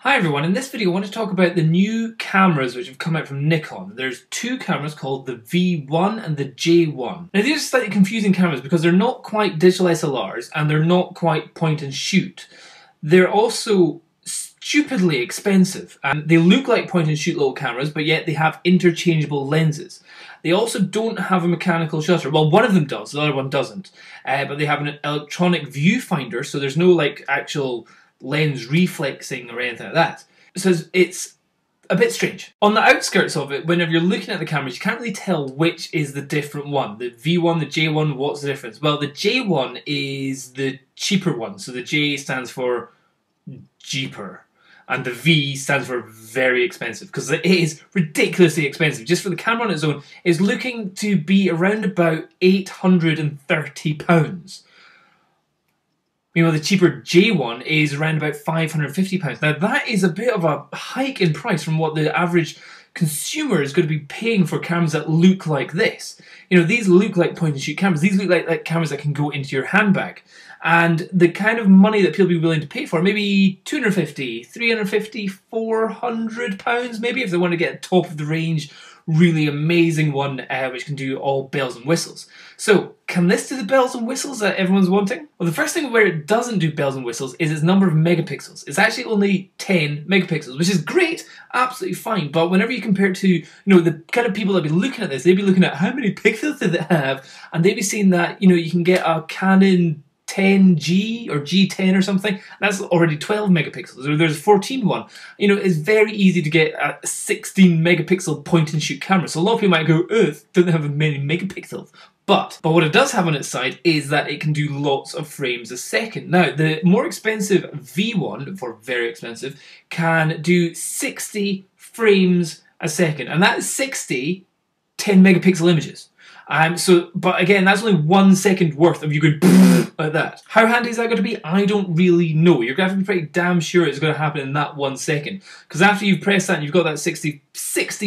Hi everyone, in this video I want to talk about the new cameras which have come out from Nikon. There's two cameras called the V1 and the J1. Now these are slightly confusing cameras because they're not quite digital SLRs and they're not quite point and shoot. They're also stupidly expensive and they look like point and shoot little cameras, but yet they have interchangeable lenses. They also don't have a mechanical shutter. Well, one of them does, the other one doesn't. But they have an electronic viewfinder, so there's no like actual lens reflexing or anything like that. So it's a bit strange. On the outskirts of it, whenever you're looking at the cameras, you can't really tell which is the different one. The V1, the J1, what's the difference? Well, the J1 is the cheaper one. So the J stands for cheaper. And the V stands for very expensive, because it is ridiculously expensive. Just for the camera on its own, it's looking to be around about £830. Meanwhile, the cheaper J1 is around about £550. Now, that is a bit of a hike in price from what the average consumer is going to be paying for cameras that look like this. You know, these look like point-and-shoot cameras. These look like cameras that can go into your handbag. And the kind of money that people will be willing to pay for, maybe £250, £350, £400, maybe, if they want to get a top-of-the-range, really amazing one which can do all bells and whistles. So, can this do the bells and whistles that everyone's wanting? Well, the first thing where it doesn't do bells and whistles is its number of megapixels. It's actually only 10 megapixels, which is great, absolutely fine, but whenever you compare it to, you know, the kind of people that be looking at this, they'd be looking at how many pixels did it have, and they'd be seeing that, you know, you can get a Canon 10G or G10 or something, that's already 12 megapixels, or there's a 14 one. You know, it's very easy to get a 16 megapixel point and shoot camera. So a lot of people might go, it doesn't have many megapixels. But what it does have on its side is that it can do lots of frames a second. Now, the more expensive V1, for very expensive, can do 60 frames a second. And that is 60 10 megapixel images. But again, that's only 1 second worth of you going like that. How handy is that going to be? I don't really know. You're going to have to be pretty damn sure it's going to happen in that 1 second. Because after you've pressed that and you've got that 60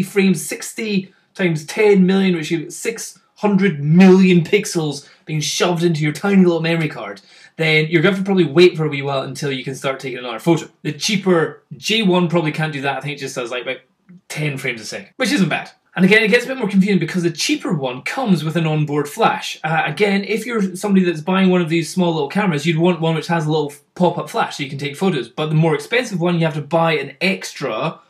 frames, 60 times 10 million, which is 600 million pixels being shoved into your tiny little memory card, then you're going to have to probably wait for a wee while until you can start taking another photo. The cheaper J1 probably can't do that. I think it just does like about 10 frames a second, which isn't bad. And again, it gets a bit more confusing because the cheaper one comes with an onboard flash. Again, if you're somebody that's buying one of these small little cameras, you'd want one which has a little pop-up flash so you can take photos. But the more expensive one, you have to buy an extra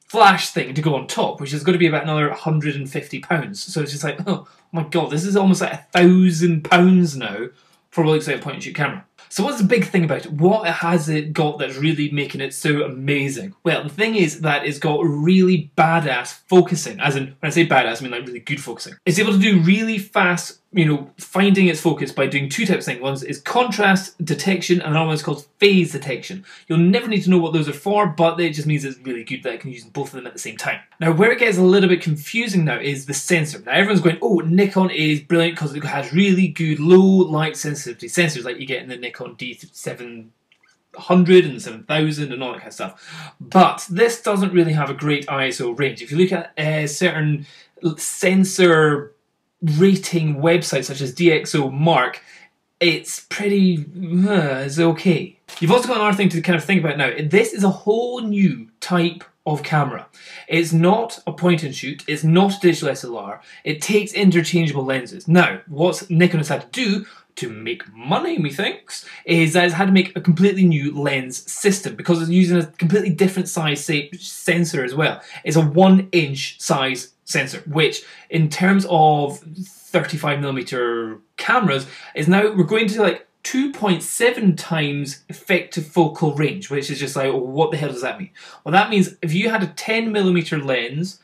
flash thing to go on top, which is going to be about another £150. So it's just like, oh my god, this is almost like £1,000 now for what looks like a point-and-shoot camera. So what's the big thing about it? What has it got that's really making it so amazing? Well, the thing is that it's got really badass focusing. As in, when I say badass, I mean like really good focusing. It's able to do really fast, you know, finding its focus by doing two types of things. One is contrast detection, and another one is called phase detection. You'll never need to know what those are for, but it just means it's really good that it can use both of them at the same time. Now, where it gets a little bit confusing now is the sensor. Now, everyone's going, oh, Nikon is brilliant because it has really good low light sensitivity sensors like you get in the Nikon D700 and the 7000 and all that kind of stuff. But this doesn't really have a great ISO range. If you look at certain sensor rating websites such as DxO Mark, it's pretty, it's okay. You've also got another thing to kind of think about now. This is a whole new type of camera. It's not a point and shoot, it's not a digital SLR, it takes interchangeable lenses. Now, what Nikon has had to do to make money, methinks, is that it's had to make a completely new lens system because it's using a completely different size sensor as well. It's a 1-inch size sensor, which in terms of 35mm cameras is now, we're going to like 2.7 times effective focal range, which is just like, oh, what the hell does that mean? Well, that means if you had a 10mm lens,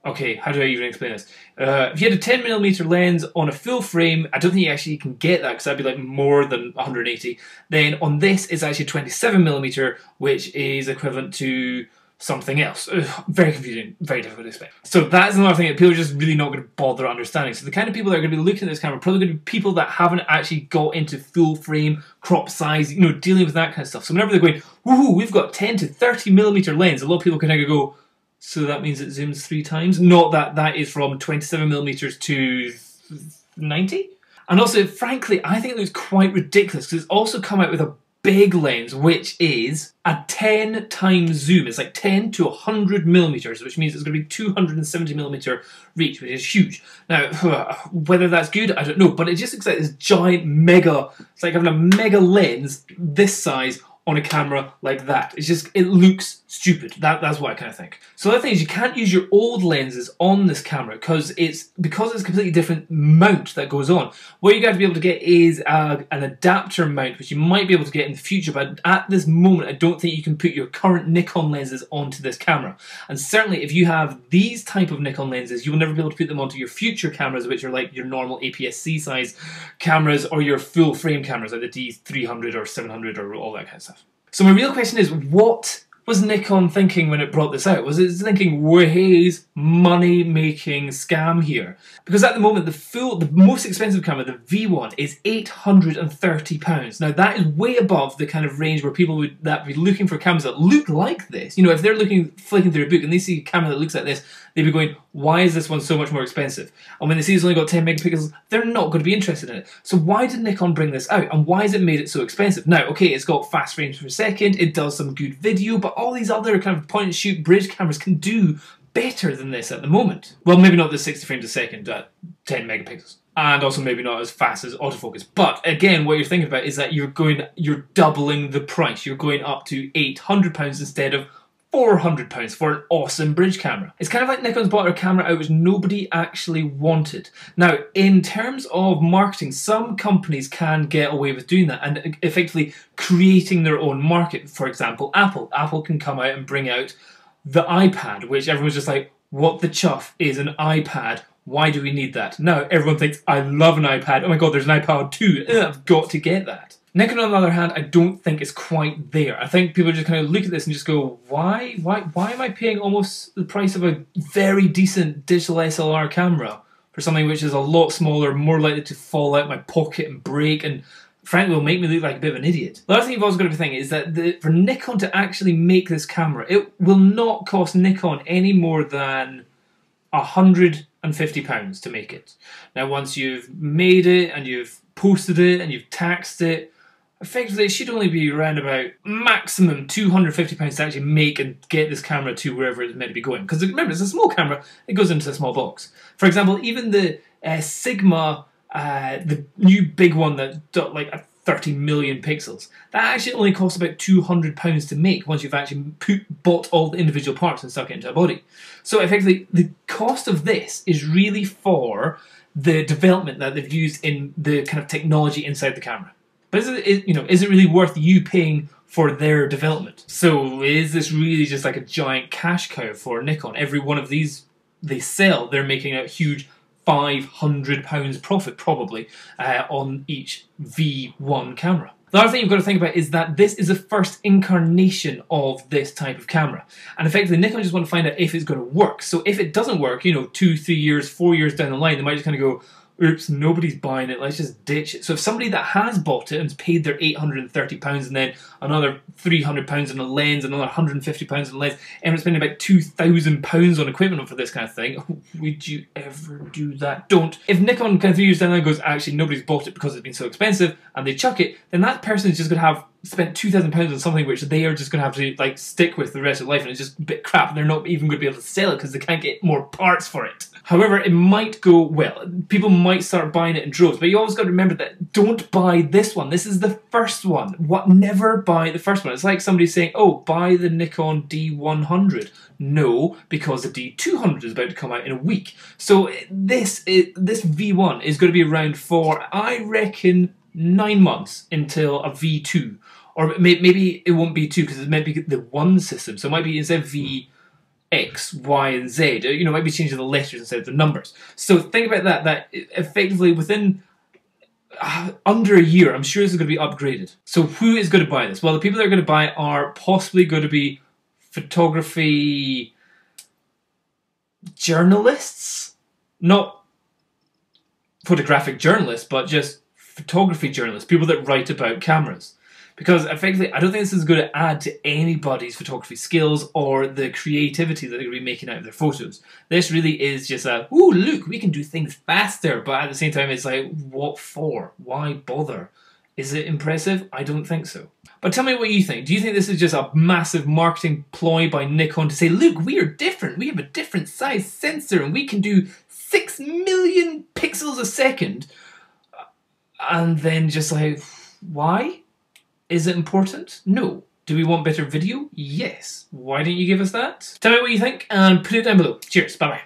okay, how do I even explain this? If you had a 10mm lens on a full frame, I don't think you actually can get that because that'd be like more than 180. Then on this is actually 27mm, which is equivalent to something else. Very confusing, very difficult to explain. So that's another thing that people are just really not going to bother understanding. So the kind of people that are going to be looking at this camera are probably going to be people that haven't actually got into full frame, crop size, you know, dealing with that kind of stuff. So whenever they're going, woohoo, we've got 10 to 30mm lens, a lot of people can kind of go, so that means it zooms 3 times? Not that that is from 27mm to 90? And also, frankly, I think it looks quite ridiculous because it's also come out with a big lens, which is a 10 times zoom. It's like 10 to 100 millimeters, which means it's going to be 270 millimeter reach, which is huge. Now, whether that's good, I don't know, but it just looks like this giant mega, it's like having a mega lens this size on a camera like that. It's just, it looks stupid. That's what I kind of think. So the other thing is you can't use your old lenses on this camera because it's a completely different mount that goes on. What you got to be able to get is an adapter mount, which you might be able to get in the future, but at this moment I don't think you can put your current Nikon lenses onto this camera. And certainly if you have these type of Nikon lenses, you will never be able to put them onto your future cameras, which are like your normal APS-C size cameras or your full frame cameras like the D300 or 700 or all that kind of stuff. So my real question is, what was Nikon thinking when it brought this out? Was it thinking, where's money-making scam here? Because at the moment, the most expensive camera, the V1, is £830. Now that is way above the kind of range where people would be looking for cameras that look like this. You know, if they're flicking through a book and they see a camera that looks like this, they'd be going, why is this one so much more expensive? And when they see it's only got 10 megapixels, they're not going to be interested in it. So why did Nikon bring this out? And why has it made it so expensive? Now, okay, it's got fast frames per second, it does some good video, but all these other kind of point-and-shoot bridge cameras can do better than this at the moment. Well, maybe not the 60 frames a second at 10 megapixels. And also maybe not as fast as autofocus. But again, what you're thinking about is that you're doubling the price. You're going up to £800 instead of £400 for an awesome bridge camera. It's kind of like Nikon's bought a camera out which nobody actually wanted. Now, in terms of marketing, some companies can get away with doing that and effectively creating their own market. For example, Apple. Apple can come out and bring out the iPad, which everyone's just like, what the chuff is an iPad? Why do we need that? Now everyone thinks, I love an iPad. Oh my god, there's an iPad 2. I've got to get that. Nikon, on the other hand, I don't think is quite there. I think people just kind of look at this and just go, why am I paying almost the price of a very decent digital SLR camera for something which is a lot smaller, more likely to fall out my pocket and break, and frankly will make me look like a bit of an idiot. The other thing you've also got to be thinking is that for Nikon to actually make this camera, it will not cost Nikon any more than £150 to make it. Now, once you've made it and you've posted it and you've taxed it, effectively it should only be around about maximum £250 to actually make and get this camera to wherever it's meant to be going. Because remember, it's a small camera, it goes into a small box. For example, even the Sigma, the new big one that got like 30 million pixels, that actually only costs about £200 to make once you've actually bought all the individual parts and stuck it into a body. So effectively, the cost of this is really for the development that they've used in the kind of technology inside the camera. But is it really worth you paying for their development? So is this really just like a giant cash cow for Nikon? Every one of these they sell, they're making a huge £500 profit probably on each V1 camera. The other thing you've got to think about is that this is the first incarnation of this type of camera. And effectively, Nikon just want to find out if it's going to work. So if it doesn't work, 2, 3 years, 4 years down the line, they might just kind of go, oops, nobody's buying it, let's just ditch it. So if somebody that has bought it and has paid their £830 and then another £300 on a lens, another £150 on a lens, and it's spending about £2,000 on equipment for this kind of thing, would you ever do that? Don't. If Nikon kind of 3 years down the line goes, actually nobody's bought it because it's been so expensive, and they chuck it, then that person is just going to have spent £2,000 on something which they are just going to have to like stick with the rest of their life, and it's just a bit crap. They're not even going to be able to sell it because they can't get more parts for it. However, it might go well. People might start buying it in droves, but you always got to remember that don't buy this one. This is the first one. Never buy the first one. It's like somebody saying, oh, buy the Nikon D100. No, because the D200 is about to come out in a week. So this V1 is going to be around for, I reckon, 9 months until a V2. Or maybe it won't be 2 because it might be the 1 system. So it might be instead of V, X, Y, and Z. It might be changing the letters instead of the numbers. So think about that effectively within under a year, I'm sure this is going to be upgraded. So who is going to buy this? Well, the people that are going to buy it are possibly going to be photography journalists. Not photographic journalists, but just photography journalists. People that write about cameras. Because effectively, I don't think this is going to add to anybody's photography skills or the creativity that they're going to be making out of their photos. This really is just ooh, look, we can do things faster. But at the same time, it's like, what for? Why bother? Is it impressive? I don't think so. But tell me what you think. Do you think this is just a massive marketing ploy by Nikon to say, look, we are different. We have a different size sensor and we can do 6 million pixels a second. And then just like, why? Is it important? No. Do we want better video? Yes. Why don't you give us that? Tell me what you think and put it down below. Cheers. Bye-bye.